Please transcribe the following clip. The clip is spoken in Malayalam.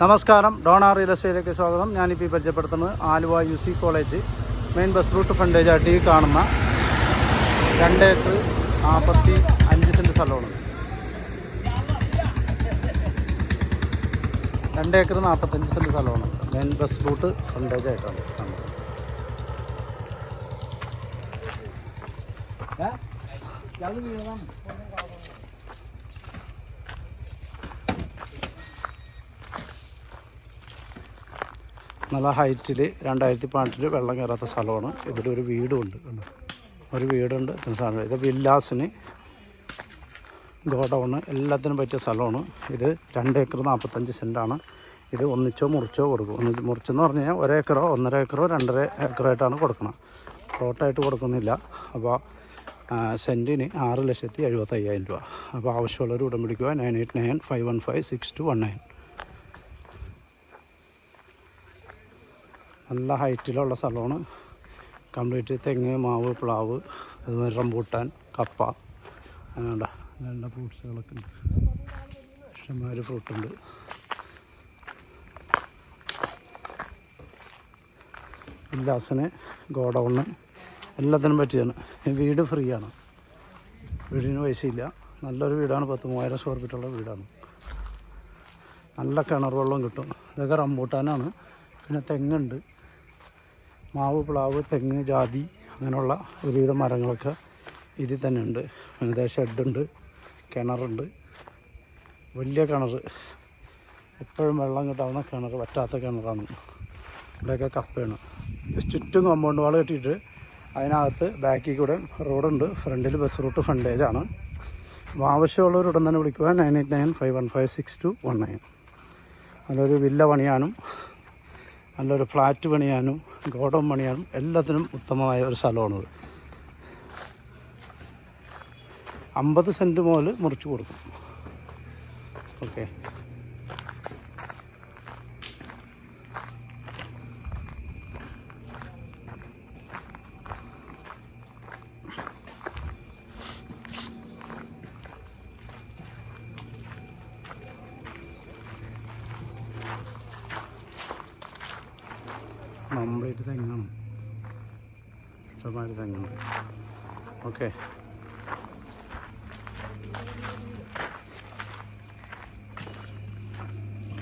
നമസ്കാരം, ഡോണ റിയൽ എസ്റ്റേറ്റിലേക്ക് സ്വാഗതം. ഞാനിപ്പോൾ പരിചയപ്പെടുത്തുന്നത് Aluva UC college main bus route ഫ്രണ്ടേജായിട്ട് ഈ കാണുന്ന 2 ഏക്കർ 45 സെൻറ്റ് സ്ഥലമാണ്. 2 ഏക്കർ 45 സെൻറ്റ് സ്ഥലമാണ് മെയിൻ ബസ് റൂട്ട് ഫ്രണ്ടേജായിട്ടാണ്. നല്ല ഹൈറ്റിൽ 2018 വെള്ളം കയറാത്ത സ്ഥലമാണ്. ഇതിലൊരു വീടുമുണ്ട്, ഒരു വീടുണ്ട്. ഇത് വില്ലാസിന്, ഗോഡൗണ് എല്ലാത്തിനും പറ്റിയ സ്ഥലമാണ്. ഇത് 2 ഏക്കർ 45 സെൻറ്റാണ്. ഇത് ഒന്നിച്ചോ മുറിച്ചോ കൊടുക്കും. മുറിച്ചെന്ന് പറഞ്ഞു കഴിഞ്ഞാൽ 1 ഏക്കറോ 1.5 ഏക്കറോ 2.5 ഏക്കറായിട്ടാണ് കൊടുക്കണം. പ്ലോട്ടായിട്ട് കൊടുക്കുന്നില്ല. അപ്പോൾ സെൻറ്റിന് 6,75,000 രൂപ. അപ്പോൾ ആവശ്യമുള്ളവർ ഉടൻ പിടിക്കുക. 9895156219. നല്ല ഹൈറ്റിലുള്ള സ്ഥലമാണ്. കംപ്ലീറ്റ് തെങ്ങ്, മാവ്, പ്ലാവ്, അതുപോലെ റംബൂട്ടാൻ, കപ്പ, അങ്ങനെയുള്ള നല്ല ഫ്രൂട്ട്സുകളൊക്കെ ഉണ്ട്. ഇഷ്ടംമാതിരി ഫ്രൂട്ടുണ്ട്. വില്ലാസിന്, ഗോഡൗണ് എല്ലാത്തിനും പറ്റിയാണ്. വീട് ഫ്രീ ആണ്. വീടിന് പൈസയില്ല. നല്ലൊരു വീടാണ്. 10,000 സ്ക്വയർ ഫീറ്റുള്ള വീടാണ്. നല്ല കിണർ വെള്ളം കിട്ടും. ഇതൊക്കെ റംബൂട്ടാനാണ്. പിന്നെ തെങ്ങുണ്ട്, മാവ്, പ്ലാവ്, തെങ്ങ്, ജാതി, അങ്ങനെയുള്ള ഒരുവിധ മരങ്ങളൊക്കെ ഇതിൽ തന്നെ ഉണ്ട്. പിന്നെ ഷെഡുണ്ട്, കിണറുണ്ട്. വലിയ കിണർ, എപ്പോഴും വെള്ളം കിട്ടാവുന്ന കിണർ, വറ്റാത്ത കിണറാണ്. ഇവിടെയൊക്കെ കപ്പയാണ്. ചുറ്റും കോമ്പൗണ്ട് വാൾ കെട്ടിയിട്ട് അതിനകത്ത് ബാക്കിൽ കൂടെ റോഡുണ്ട്. ഫ്രണ്ടിൽ ബസ് റൂട്ട് ഫ്രണ്ടേജാണ്. ആവശ്യമുള്ളവർ ഉടൻ തന്നെ വിളിക്കുക. 9895156219. നല്ലൊരു വില്ല പണിയാനും നല്ലൊരു ഫ്ലാറ്റ് പണിയാനും ഗോഡൗൺ പണിയാനും എല്ലാത്തിനും ഉത്തമമായ ഒരു സ്ഥലമാണിത്. 50 സെൻറ്റ് മുതൽ മുറിച്ച് കൊടുക്കും. Okay, complete തെങ്ങാണ്. ഇഷ്ടമാതിരി തെങ്ങുണ്ട്. ഓക്കെ.